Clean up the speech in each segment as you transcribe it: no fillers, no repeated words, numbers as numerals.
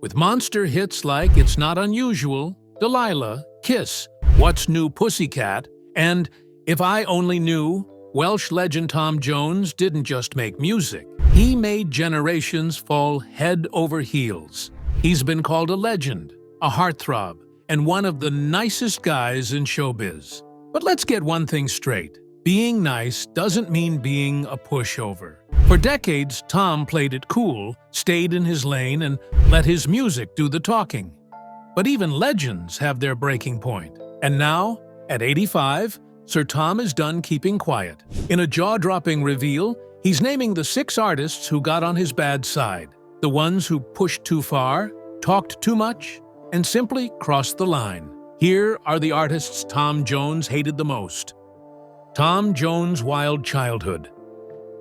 with monster hits like It's Not Unusual, Delilah, Kiss, What's New Pussycat, and If I Only Knew. Welsh legend Tom Jones didn't just make music. He made generations fall head over heels. He's been called a legend, a heartthrob, and one of the nicest guys in showbiz. But let's get one thing straight. Being nice doesn't mean being a pushover. For decades, Tom played it cool, stayed in his lane, and let his music do the talking. But even legends have their breaking point. And now, at 85, Sir Tom is done keeping quiet. In a jaw-dropping reveal, he's naming the 6 artists who got on his bad side. The ones who pushed too far, talked too much, and simply crossed the line. Here are the artists Tom Jones hated the most. Tom Jones' wild childhood.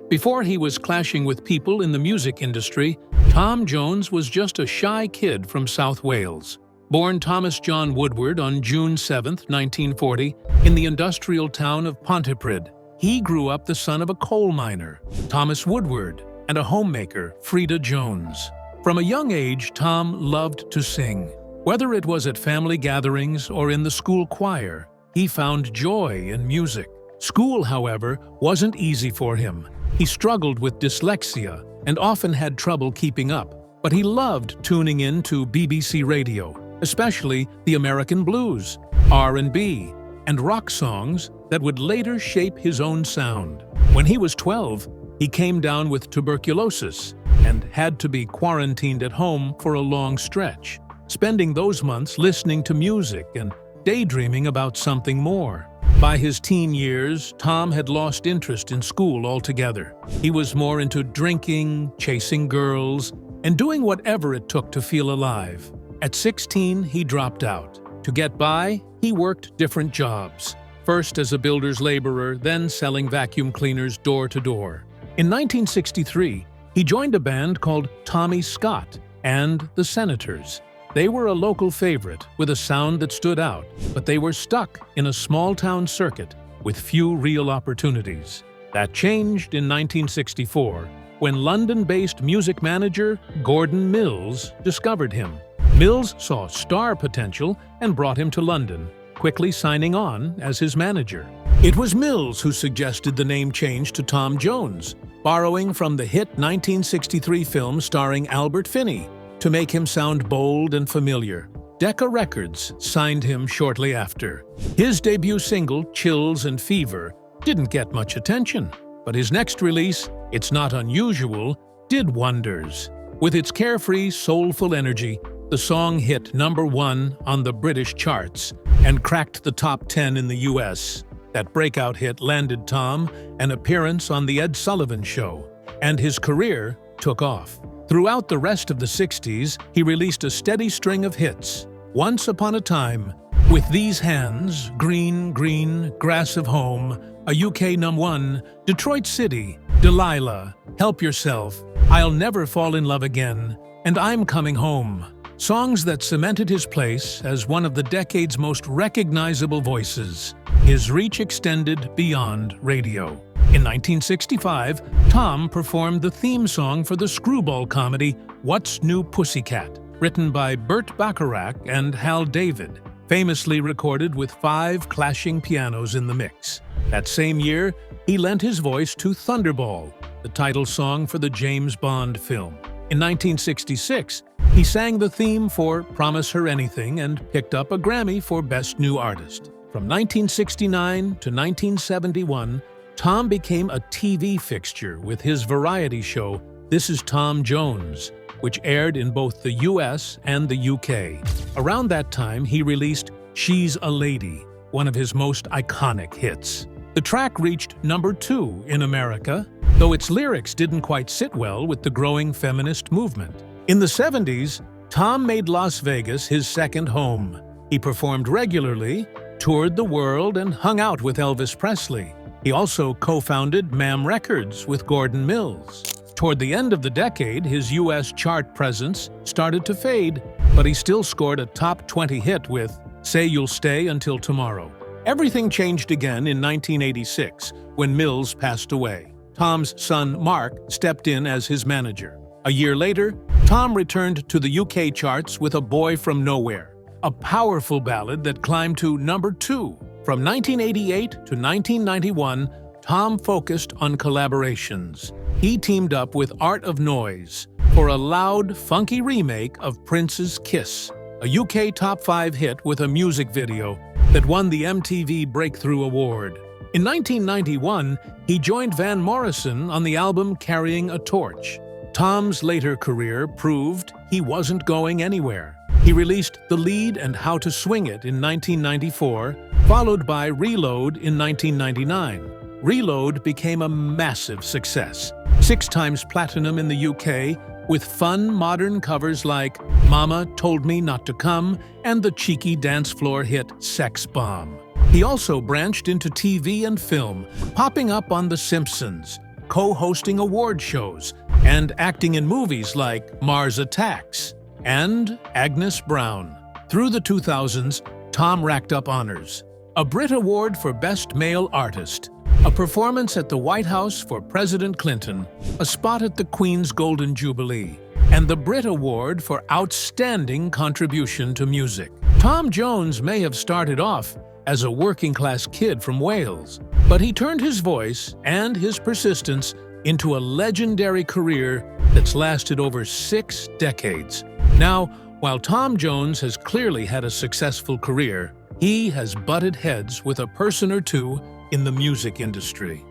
Before he was clashing with people in the music industry, Tom Jones was just a shy kid from South Wales. Born Thomas John Woodward on June 7, 1940, in the industrial town of Pontypridd, he grew up the son of a coal miner, Thomas Woodward, and a homemaker, Frida Jones. From a young age, Tom loved to sing. Whether it was at family gatherings or in the school choir, he found joy in music. School, however, wasn't easy for him. He struggled with dyslexia and often had trouble keeping up, but he loved tuning in to BBC Radio, especially the American blues, R&B, and rock songs that would later shape his own sound. When he was 12, he came down with tuberculosis and had to be quarantined at home for a long stretch, spending those months listening to music and daydreaming about something more. By his teen years, Tom had lost interest in school altogether. He was more into drinking, chasing girls, and doing whatever it took to feel alive. At 16, he dropped out. To get by, he worked different jobs, first as a builder's laborer, then selling vacuum cleaners door to door. In 1963, he joined a band called Tommy Scott and the Senators. They were a local favorite with a sound that stood out, but they were stuck in a small-town circuit with few real opportunities. That changed in 1964 when London-based music manager Gordon Mills discovered him. Mills saw star potential and brought him to London, quickly signing on as his manager. It was Mills who suggested the name change to Tom Jones, borrowing from the hit 1963 film starring Albert Finney, to make him sound bold and familiar. Decca Records signed him shortly after. His debut single, Chills and Fever, didn't get much attention, but his next release, It's Not Unusual, did wonders. With its carefree, soulful energy, the song hit #1 on the British charts and cracked the top 10 in the US. That breakout hit landed Tom an appearance on The Ed Sullivan Show, and his career took off. Throughout the rest of the 60s, he released a steady string of hits. Once Upon a Time, With These Hands, Green, Green, Grass of Home, a UK #1, Detroit City, Delilah, Help Yourself, I'll Never Fall in Love Again, and I'm Coming Home. Songs that cemented his place as one of the decade's most recognizable voices. His reach extended beyond radio. In 1965, Tom performed the theme song for the screwball comedy What's New Pussycat, written by Burt Bacharach and Hal David, famously recorded with 5 clashing pianos in the mix. That same year, he lent his voice to Thunderball, the title song for the James Bond film. In 1966, he sang the theme for Promise Her Anything and picked up a Grammy for Best New Artist. From 1969 to 1971, Tom became a TV fixture with his variety show, This Is Tom Jones, which aired in both the US and the UK. Around that time, he released She's a Lady, one of his most iconic hits. The track reached #2 in America, though its lyrics didn't quite sit well with the growing feminist movement. In the 70s, Tom made Las Vegas his second home. He performed regularly, toured the world, and hung out with Elvis Presley. He also co-founded Mam Records with Gordon Mills. Toward the end of the decade, his US chart presence started to fade, but he still scored a top 20 hit with Say You'll Stay Until Tomorrow. Everything changed again in 1986, when Mills passed away. Tom's son, Mark, stepped in as his manager. A year later, Tom returned to the UK charts with A Boy From Nowhere, a powerful ballad that climbed to number 2. From 1988 to 1991, Tom focused on collaborations. He teamed up with Art of Noise for a loud, funky remake of Prince's Kiss, a UK top 5 hit with a music video that won the MTV Breakthrough Award. In 1991, he joined Van Morrison on the album Carrying a Torch. Tom's later career proved he wasn't going anywhere. He released The Lead and How to Swing It in 1994, followed by Reload in 1999. Reload became a massive success, 6 times platinum in the UK, with fun modern covers like Mama Told Me Not to Come and the cheeky dance floor hit Sex Bomb. He also branched into TV and film, popping up on The Simpsons, co-hosting award shows, and acting in movies like Mars Attacks and Agnes Brown. Through the 2000s, Tom racked up honors: a Brit Award for Best Male Artist, a performance at the White House for President Clinton, a spot at the Queen's Golden Jubilee, and the Brit Award for Outstanding Contribution to Music. Tom Jones may have started off as a working-class kid from Wales, but he turned his voice and his persistence into a legendary career that's lasted over 6 decades. Now, while Tom Jones has clearly had a successful career, he has butted heads with a person or two in the music industry.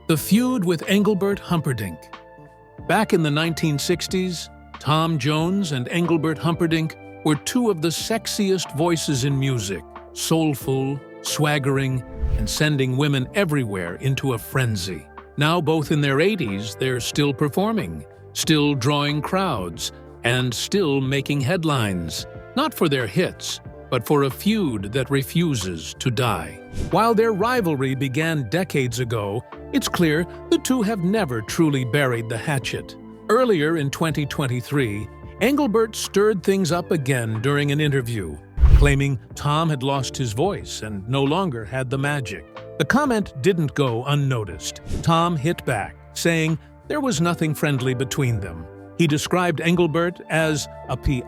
The feud with Angelbert Humperdinck. Back in the 1960s, Tom Jones and Angelbert Humperdinck were 2 of the sexiest voices in music, soulful, swaggering, and sending women everywhere into a frenzy. Now, both in their 80s, they're still performing, still drawing crowds, and still making headlines. Not for their hits, but for a feud that refuses to die. While their rivalry began decades ago, it's clear the two have never truly buried the hatchet. Earlier in 2023, Angelbert stirred things up again during an interview, claiming Tom had lost his voice and no longer had the magic. The comment didn't go unnoticed. Tom hit back, saying there was nothing friendly between them. He described Angelbert as a P**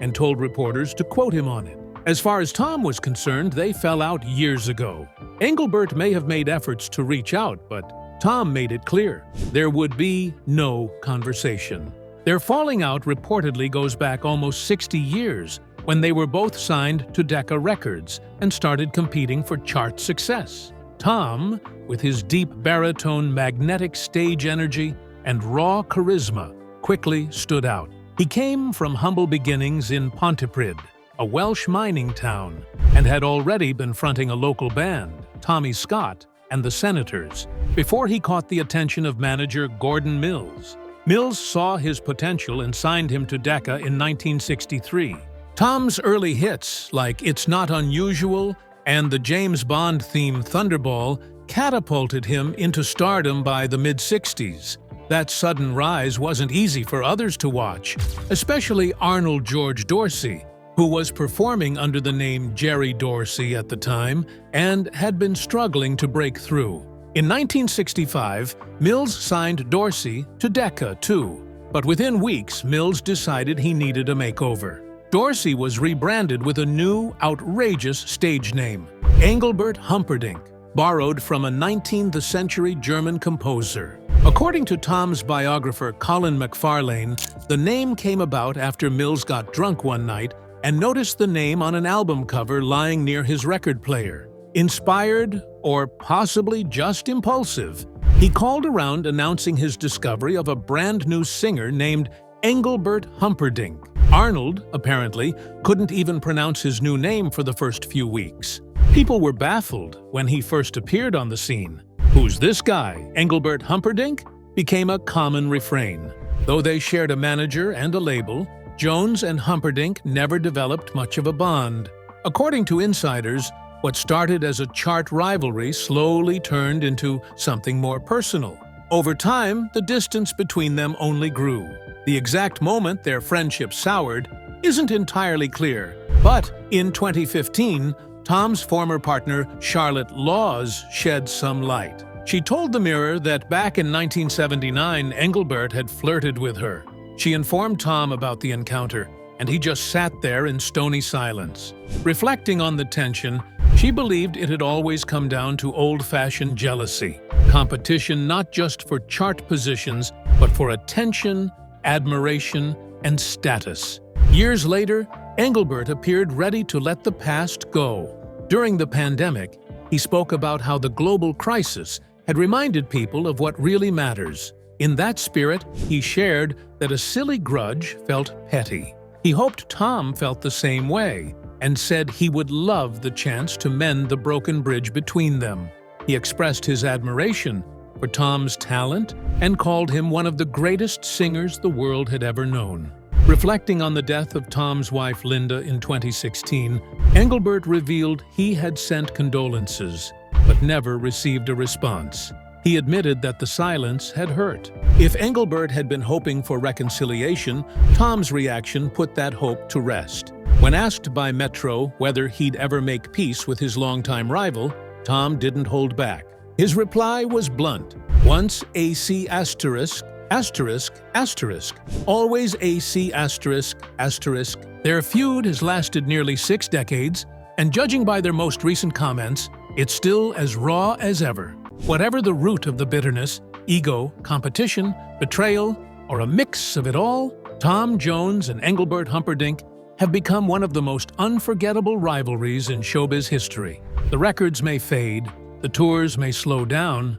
and told reporters to quote him on it. As far as Tom was concerned, they fell out years ago. Angelbert may have made efforts to reach out, but Tom made it clear there would be no conversation. Their falling out reportedly goes back almost 60 years, when they were both signed to Decca Records and started competing for chart success. Tom, with his deep baritone, magnetic stage energy, and raw charisma, quickly stood out. He came from humble beginnings in Pontypridd, a Welsh mining town, and had already been fronting a local band, Tommy Scott and the Senators, before he caught the attention of manager Gordon Mills. Mills saw his potential and signed him to Decca in 1963. Tom's early hits, like It's Not Unusual and the James Bond theme Thunderball, catapulted him into stardom by the mid-60s. That sudden rise wasn't easy for others to watch, especially Arnold George Dorsey, who was performing under the name Jerry Dorsey at the time and had been struggling to break through. In 1965, Mills signed Dorsey to Decca too, but within weeks Mills decided he needed a makeover. Dorsey was rebranded with a new, outrageous stage name, Angelbert Humperdinck, borrowed from a 19th-century German composer. According to Tom's biographer Colin McFarlane, the name came about after Mills got drunk one night and noticed the name on an album cover lying near his record player. Inspired, or possibly just impulsive, he called around announcing his discovery of a brand-new singer named Angelbert Humperdinck. Arnold, apparently, couldn't even pronounce his new name for the first few weeks. People were baffled when he first appeared on the scene. "Who's this guy, Angelbert Humperdinck?" became a common refrain. Though they shared a manager and a label, Jones and Humperdinck never developed much of a bond. According to insiders, what started as a chart rivalry slowly turned into something more personal. Over time, the distance between them only grew. The exact moment their friendship soured isn't entirely clear, but in 2015, Tom's former partner Charlotte Laws shed some light. She told the Mirror that back in 1979, Angelbert had flirted with her. She informed Tom about the encounter, and he just sat there in stony silence. Reflecting on the tension, she believed it had always come down to old-fashioned jealousy, competition not just for chart positions, but for attention, admiration, and status. Years later, Angelbert appeared ready to let the past go. During the pandemic, he spoke about how the global crisis had reminded people of what really matters. In that spirit, he shared that a silly grudge felt petty. He hoped Tom felt the same way, and said he would love the chance to mend the broken bridge between them. He expressed his admiration for Tom's talent and called him one of the greatest singers the world had ever known. Reflecting on the death of Tom's wife Linda in 2016, Angelbert revealed he had sent condolences, but never received a response. He admitted that the silence had hurt. If Angelbert had been hoping for reconciliation, Tom's reaction put that hope to rest. When asked by Metro whether he'd ever make peace with his longtime rival, Tom didn't hold back. His reply was blunt. Once AC asterisk, asterisk, asterisk. Always AC asterisk, asterisk. Their feud has lasted nearly 6 decades, and judging by their most recent comments, it's still as raw as ever. Whatever the root of the bitterness, ego, competition, betrayal, or a mix of it all, Tom Jones and Angelbert Humperdinck have become one of the most unforgettable rivalries in showbiz history. The records may fade, the tours may slow down,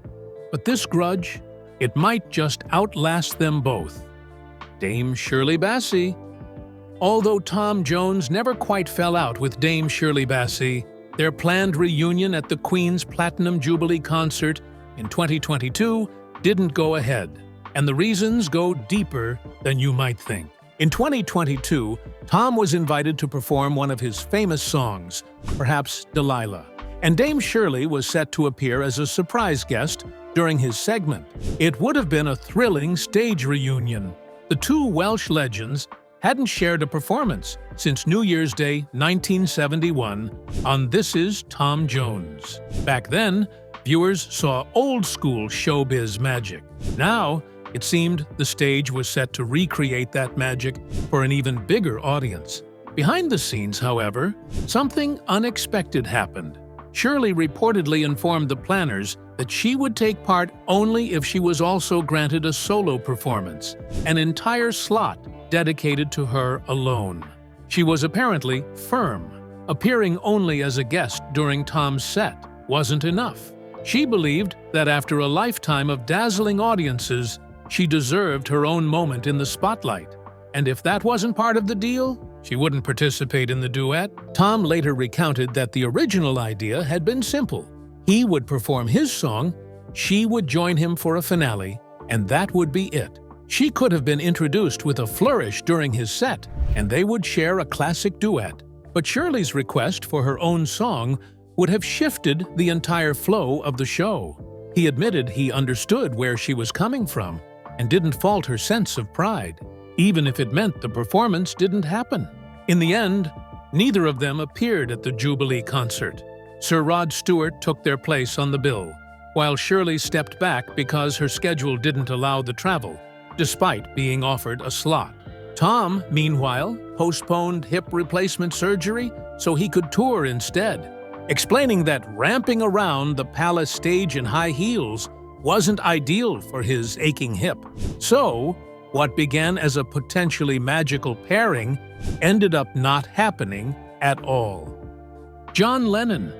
but this grudge, it might just outlast them both. Dame Shirley Bassie. Although Tom Jones never quite fell out with Dame Shirley Bassie, their planned reunion at the Queen's Platinum Jubilee concert in 2022 didn't go ahead, and the reasons go deeper than you might think. In 2022, Tom was invited to perform one of his famous songs, perhaps Delilah, and Dame Shirley was set to appear as a surprise guest during his segment. It would have been a thrilling stage reunion. The two Welsh legends hadn't shared a performance since New Year's Day 1971 on This Is Tom Jones. Back then, viewers saw old-school showbiz magic. Now, it seemed the stage was set to recreate that magic for an even bigger audience. Behind the scenes, however, something unexpected happened. Shirley reportedly informed the planners that she would take part only if she was also granted a solo performance, an entire slot dedicated to her alone. She was apparently firm. Appearing only as a guest during Tom's set wasn't enough. She believed that after a lifetime of dazzling audiences, she deserved her own moment in the spotlight. And if that wasn't part of the deal, she wouldn't participate in the duet. Tom later recounted that the original idea had been simple. He would perform his song, she would join him for a finale, and that would be it. She could have been introduced with a flourish during his set, and they would share a classic duet. But Shirley's request for her own song would have shifted the entire flow of the show. He admitted he understood where she was coming from and didn't fault her sense of pride, even if it meant the performance didn't happen. In the end, neither of them appeared at the Jubilee concert. Sir Rod Stewart took their place on the bill, while Shirley stepped back because her schedule didn't allow the travel, despite being offered a slot. Tom, meanwhile, postponed hip replacement surgery so he could tour instead, explaining that ramping around the palace stage in high heels wasn't ideal for his aching hip. So, what began as a potentially magical pairing ended up not happening at all. John Lennon.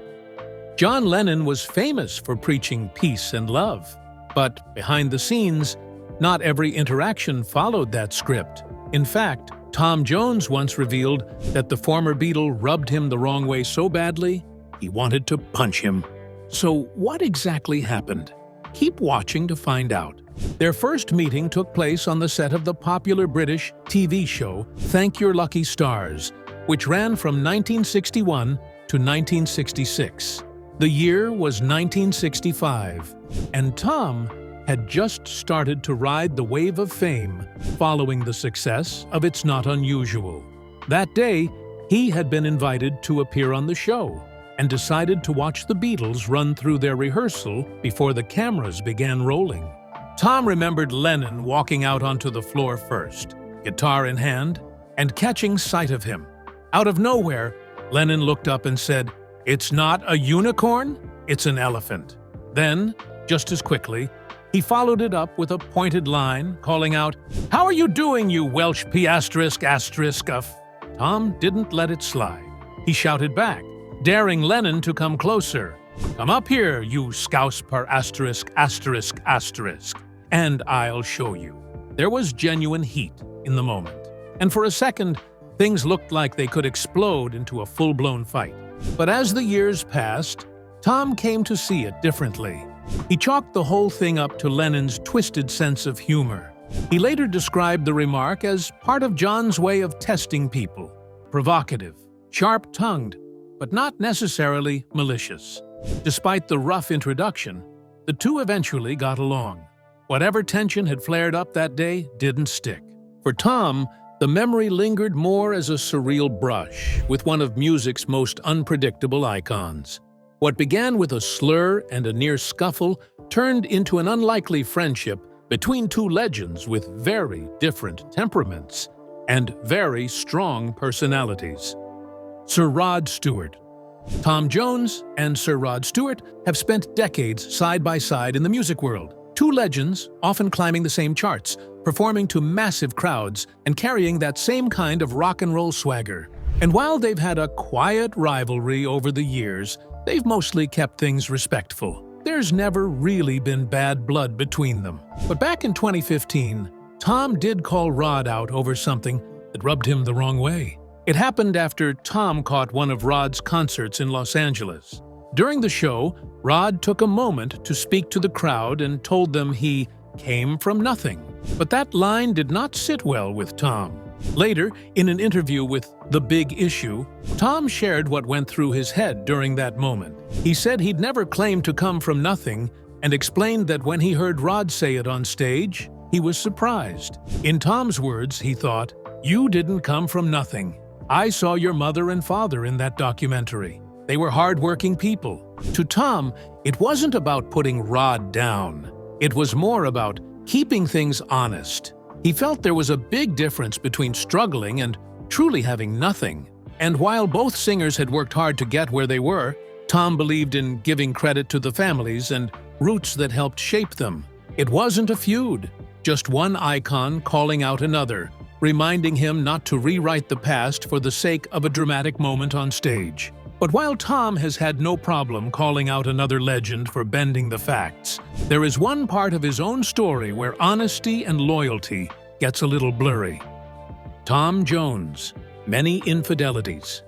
John Lennon was famous for preaching peace and love, but behind the scenes, not every interaction followed that script. In fact, Tom Jones once revealed that the former Beatle rubbed him the wrong way so badly, he wanted to punch him. So what exactly happened? Keep watching to find out. Their first meeting took place on the set of the popular British TV show Thank Your Lucky Stars, which ran from 1961 to 1966. The year was 1965, and Tom had just started to ride the wave of fame following the success of It's Not Unusual. That day, he had been invited to appear on the show and decided to watch the Beatles run through their rehearsal before the cameras began rolling. Tom remembered Lennon walking out onto the floor first. guitar in hand, and catching sight of him. Out of nowhere, Lennon looked up and said, "It's not a unicorn, it's an elephant." Then, just as quickly, he followed it up with a pointed line, calling out, "How are you doing, you Welsh P******"? Tom didn't let it slide. He shouted back, daring Lennon to come closer. "Come up here, you scouse per *****, and I'll show you." There was genuine heat in the moment, and for a second, things looked like they could explode into a full-blown fight. But as the years passed, Tom came to see it differently. He chalked the whole thing up to Lennon's twisted sense of humor. He later described the remark as part of John's way of testing people. Provocative, sharp-tongued, but not necessarily malicious. Despite the rough introduction, the two eventually got along. Whatever tension had flared up that day didn't stick. For Tom, the memory lingered more as a surreal brush with one of music's most unpredictable icons. What began with a slur and a near scuffle turned into an unlikely friendship between two legends with very different temperaments and very strong personalities. Sir Rod Stewart. Tom Jones and Sir Rod Stewart have spent decades side by side in the music world. Two legends, often climbing the same charts, performing to massive crowds and carrying that same kind of rock and roll swagger. And while they've had a quiet rivalry over the years, they've mostly kept things respectful. There's never really been bad blood between them. But back in 2015, Tom did call Rod out over something that rubbed him the wrong way. It happened after Tom caught one of Rod's concerts in Los Angeles. During the show, Rod took a moment to speak to the crowd and told them he came from nothing. But that line did not sit well with Tom. Later, in an interview with The Big Issue, Tom shared what went through his head during that moment. He said he'd never claimed to come from nothing and explained that when he heard Rod say it on stage, he was surprised. In Tom's words, he thought, "You didn't come from nothing. I saw your mother and father in that documentary. They were hard-working people." To Tom, it wasn't about putting Rod down. It was more about keeping things honest. He felt there was a big difference between struggling and truly having nothing. And while both singers had worked hard to get where they were, Tom believed in giving credit to the families and roots that helped shape them. It wasn't a feud, just one icon calling out another, reminding him not to rewrite the past for the sake of a dramatic moment on stage. But while Tom has had no problem calling out another legend for bending the facts, there is one part of his own story where honesty and loyalty gets a little blurry. Tom Jones, many infidelities.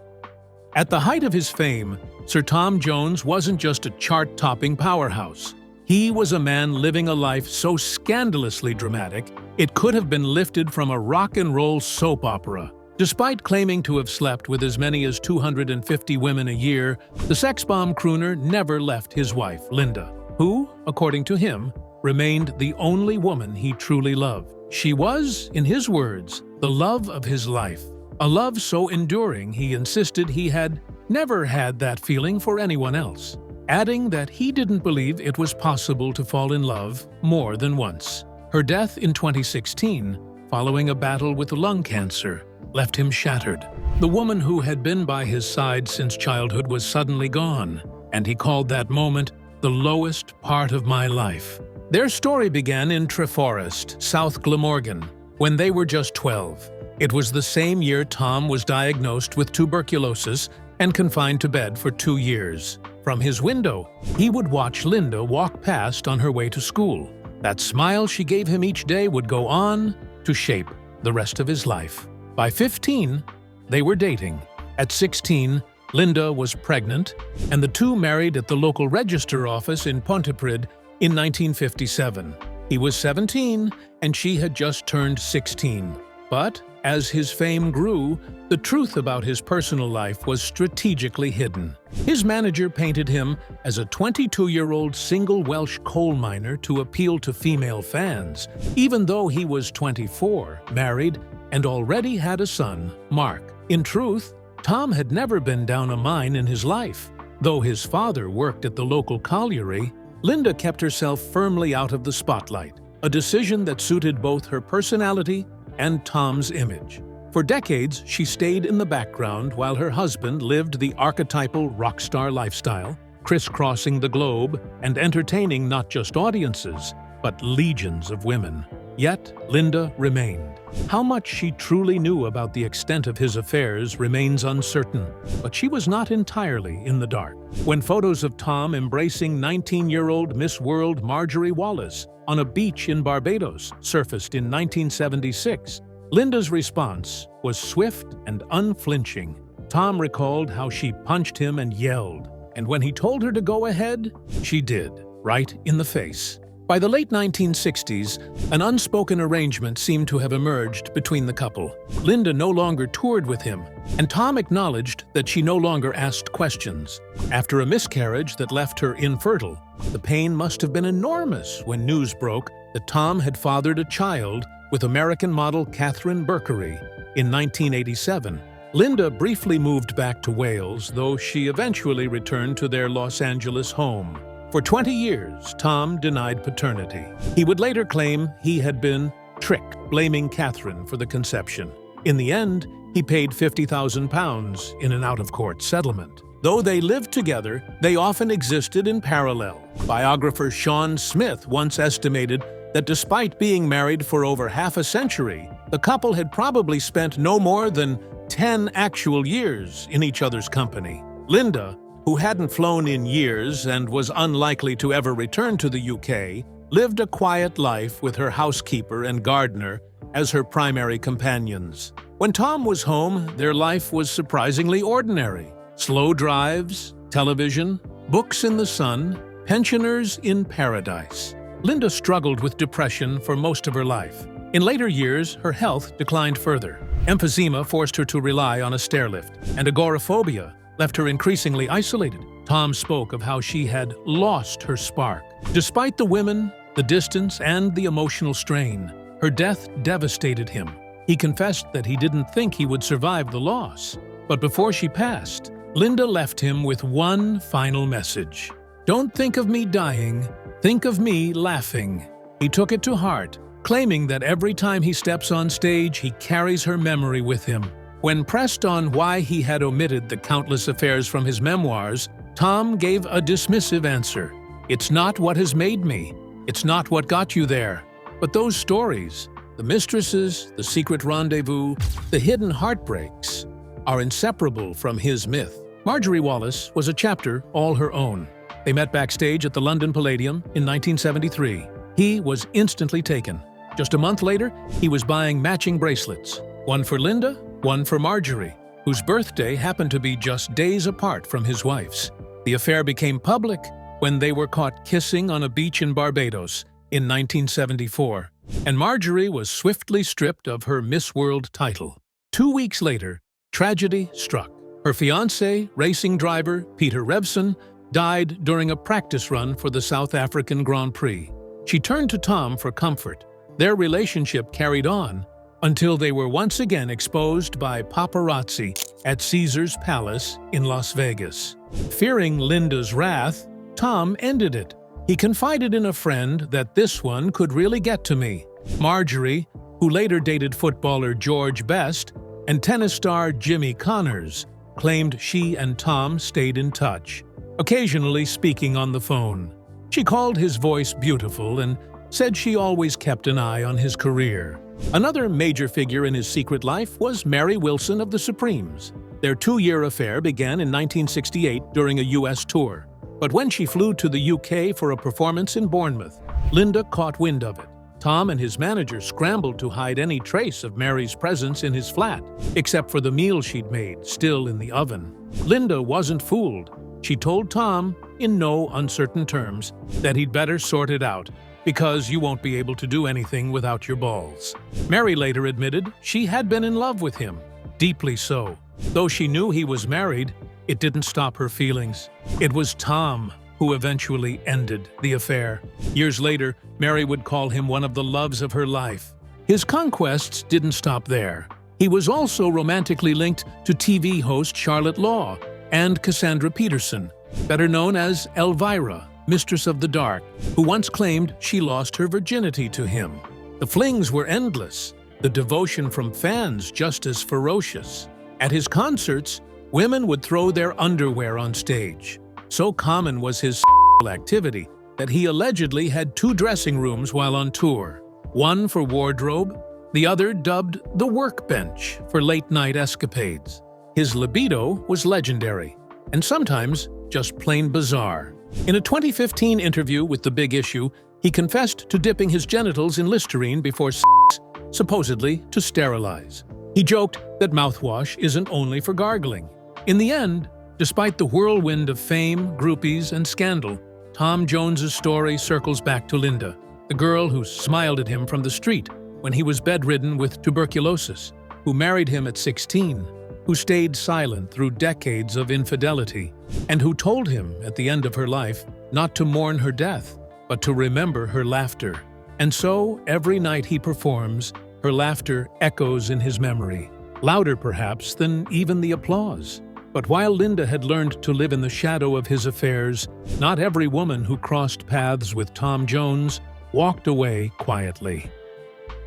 At the height of his fame, Sir Tom Jones wasn't just a chart-topping powerhouse. He was a man living a life so scandalously dramatic, it could have been lifted from a rock and roll soap opera. Despite claiming to have slept with as many as 250 women a year, the sex bomb crooner never left his wife, Linda, who, according to him, remained the only woman he truly loved. She was, in his words, the love of his life. A love so enduring he insisted he had never had that feeling for anyone else, adding that he didn't believe it was possible to fall in love more than once. Her death in 2016, following a battle with lung cancer, left him shattered. The woman who had been by his side since childhood was suddenly gone, and he called that moment the lowest part of my life. Their story began in Treforest, South Glamorgan, when they were just 12. It was the same year Tom was diagnosed with tuberculosis and confined to bed for 2 years. From his window, he would watch Linda walk past on her way to school. That smile she gave him each day would go on to shape the rest of his life. By 15, they were dating. At 16, Linda was pregnant, and the two married at the local register office in Pontypridd in 1957. He was 17, and she had just turned 16. But as his fame grew, the truth about his personal life was strategically hidden. His manager painted him as a 22-year-old single Welsh coal miner to appeal to female fans, even though he was 24, married, and already had a son, Mark. In truth, Tom had never been down a mine in his life. Though his father worked at the local colliery, Linda kept herself firmly out of the spotlight, a decision that suited both her personality and Tom's image. For decades, she stayed in the background while her husband lived the archetypal rock star lifestyle, crisscrossing the globe and entertaining not just audiences, but legions of women. Yet, Linda remained. How much she truly knew about the extent of his affairs remains uncertain, but she was not entirely in the dark. When photos of Tom embracing 19-year-old Miss World Marjorie Wallace on a beach in Barbados surfaced in 1976, Linda's response was swift and unflinching. Tom recalled how she punched him and yelled, and when he told her to go ahead, she did, right in the face. By the late 1960s, an unspoken arrangement seemed to have emerged between the couple. Linda no longer toured with him, and Tom acknowledged that she no longer asked questions. After a miscarriage that left her infertile, the pain must have been enormous when news broke that Tom had fathered a child with American model Catherine Berkery in 1987. Linda briefly moved back to Wales, though she eventually returned to their Los Angeles home. For 20 years, Tom denied paternity. He would later claim he had been tricked, blaming Catherine for the conception. In the end, he paid £50,000 in an out-of-court settlement. Though they lived together, they often existed in parallel. Biographer Sean Smith once estimated that despite being married for over half a century, the couple had probably spent no more than 10 actual years in each other's company. Linda, who hadn't flown in years and was unlikely to ever return to the UK, lived a quiet life with her housekeeper and gardener as her primary companions. When Tom was home, their life was surprisingly ordinary. Slow drives, television, books in the sun, pensioners in paradise. Linda struggled with depression for most of her life. In later years, her health declined further. Emphysema forced her to rely on a stairlift, and agoraphobia left her increasingly isolated. Tom spoke of how she had lost her spark. Despite the women, the distance, and the emotional strain, her death devastated him. He confessed that he didn't think he would survive the loss. But before she passed, Linda left him with one final message. "Don't think of me dying, think of me laughing." He took it to heart, claiming that every time he steps on stage, he carries her memory with him. When pressed on why he had omitted the countless affairs from his memoirs, Tom gave a dismissive answer. "It's not what has made me. It's not what got you there. But those stories, the mistresses, the secret rendezvous, the hidden heartbreaks, are inseparable from his myth." Marjorie Wallace was a chapter all her own. They met backstage at the London Palladium in 1973. He was instantly taken. Just a month later, he was buying matching bracelets, one for Linda, one for Marjorie, whose birthday happened to be just days apart from his wife's. The affair became public when they were caught kissing on a beach in Barbados in 1974, and Marjorie was swiftly stripped of her Miss World title. 2 weeks later, tragedy struck. Her fiancé, racing driver Peter Revson, died during a practice run for the South African Grand Prix. She turned to Tom for comfort. Their relationship carried on until they were once again exposed by paparazzi at Caesar's Palace in Las Vegas. Fearing Linda's wrath, Tom ended it. He confided in a friend that "this one could really get to me." Marjorie, who later dated footballer George Best and tennis star Jimmy Connors, claimed she and Tom stayed in touch, occasionally speaking on the phone. She called his voice beautiful and said she always kept an eye on his career. Another major figure in his secret life was Mary Wilson of the Supremes. Their 2-year affair began in 1968 during a U.S. tour. But when she flew to the UK for a performance in Bournemouth, Linda caught wind of it. Tom and his manager scrambled to hide any trace of Mary's presence in his flat, except for the meal she'd made, still in the oven. Linda wasn't fooled. She told Tom, in no uncertain terms, that he'd better sort it out, because you won't be able to do anything without your balls. Mary later admitted she had been in love with him, deeply so. Though she knew he was married, it didn't stop her feelings. It was Tom who eventually ended the affair. Years later, Mary would call him one of the loves of her life. His conquests didn't stop there. He was also romantically linked to TV host Charlotte Law and Cassandra Peterson, better known as Elvira, Mistress of the Dark, who once claimed she lost her virginity to him. The flings were endless, the devotion from fans just as ferocious. At his concerts, women would throw their underwear on stage. So common was his activity that he allegedly had 2 dressing rooms while on tour, one for wardrobe, the other dubbed the workbench for late-night escapades. His libido was legendary, and sometimes just plain bizarre. In a 2015 interview with The Big Issue, he confessed to dipping his genitals in Listerine before sex, supposedly to sterilize. He joked that mouthwash isn't only for gargling. In the end, despite the whirlwind of fame, groupies, and scandal, Tom Jones's story circles back to Linda, the girl who smiled at him from the street when he was bedridden with tuberculosis, who married him at 16, who stayed silent through decades of infidelity, and who told him at the end of her life not to mourn her death, but to remember her laughter. And so, every night he performs, her laughter echoes in his memory, louder perhaps than even the applause. But while Linda had learned to live in the shadow of his affairs, not every woman who crossed paths with Tom Jones walked away quietly.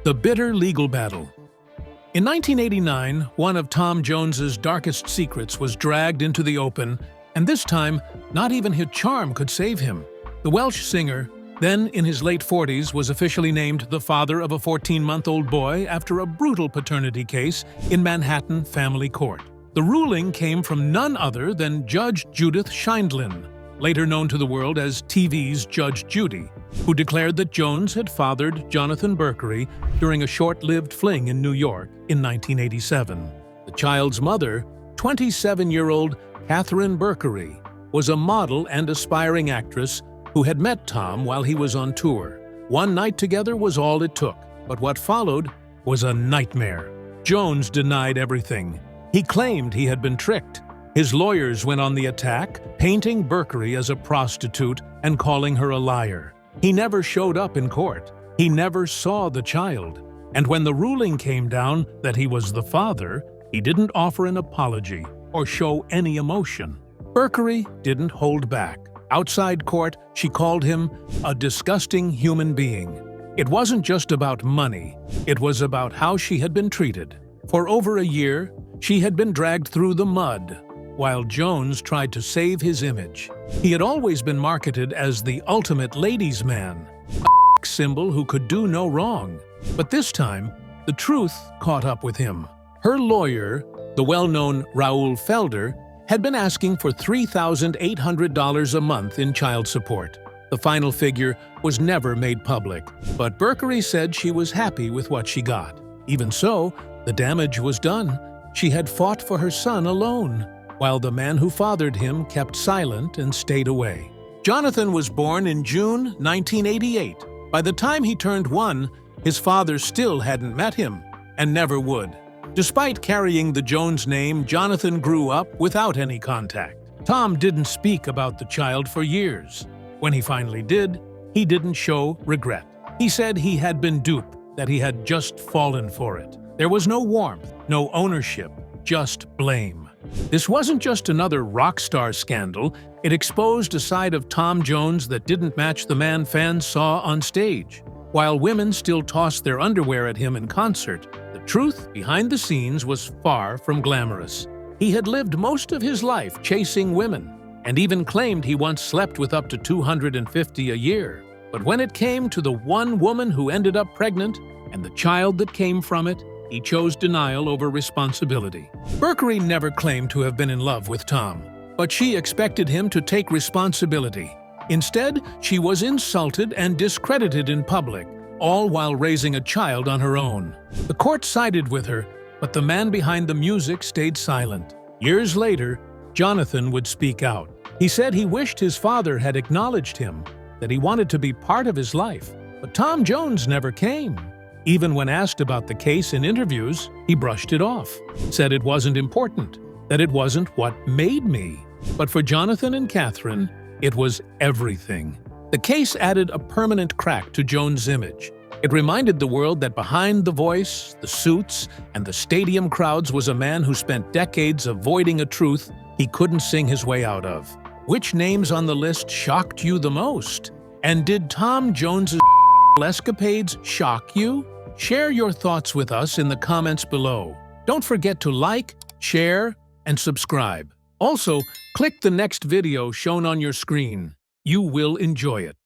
The bitter legal battle. In 1989, one of Tom Jones's darkest secrets was dragged into the open, and this time, not even his charm could save him. The Welsh singer, then in his late 40s, was officially named the father of a 14-month-old boy after a brutal paternity case in Manhattan family court. The ruling came from none other than Judge Judith Sheindlin, later known to the world as TV's Judge Judy, who declared that Jones had fathered Jonathan Berkery during a short-lived fling in New York in 1987. The child's mother, 27-year-old Catherine Berkery, was a model and aspiring actress who had met Tom while he was on tour. One night together was all it took, but what followed was a nightmare. Jones denied everything. He claimed he had been tricked. His lawyers went on the attack, painting Berkery as a prostitute and calling her a liar. He never showed up in court. He never saw the child. And when the ruling came down that he was the father, he didn't offer an apology or show any emotion. Berkery didn't hold back. Outside court, she called him a disgusting human being. It wasn't just about money. It was about how she had been treated. For over a year, she had been dragged through the mud, while Jones tried to save his image. He had always been marketed as the ultimate ladies' man, a symbol who could do no wrong. But this time, the truth caught up with him. Her lawyer, the well-known Raoul Felder, had been asking for $3,800 a month in child support. The final figure was never made public, but Berkery said she was happy with what she got. Even so, the damage was done. She had fought for her son alone, while the man who fathered him kept silent and stayed away. Jonathan was born in June 1988. By the time he turned 1, his father still hadn't met him, and never would. Despite carrying the Jones name, Jonathan grew up without any contact. Tom didn't speak about the child for years. When he finally did, he didn't show regret. He said he had been duped, that he had just fallen for it. There was no warmth, no ownership, just blame. This wasn't just another rock star scandal. It exposed a side of Tom Jones that didn't match the man fans saw on stage. While women still tossed their underwear at him in concert, the truth behind the scenes was far from glamorous. He had lived most of his life chasing women, and even claimed he once slept with up to 250 a year. But when it came to the one woman who ended up pregnant and the child that came from it, he chose denial over responsibility. Berkery never claimed to have been in love with Tom, but she expected him to take responsibility. Instead, she was insulted and discredited in public, all while raising a child on her own. The court sided with her, but the man behind the music stayed silent. Years later, Jonathan would speak out. He said he wished his father had acknowledged him, that he wanted to be part of his life. But Tom Jones never came. Even when asked about the case in interviews, he brushed it off, said it wasn't important, that it wasn't what made me. But for Jonathan and Catherine, it was everything. The case added a permanent crack to Jones' image. It reminded the world that behind the voice, the suits, and the stadium crowds was a man who spent decades avoiding a truth he couldn't sing his way out of. Which names on the list shocked you the most? And did Tom Jones's escapades shock you? Share your thoughts with us in the comments below. Don't forget to like, share, and subscribe. Also, click the next video shown on your screen. You will enjoy it.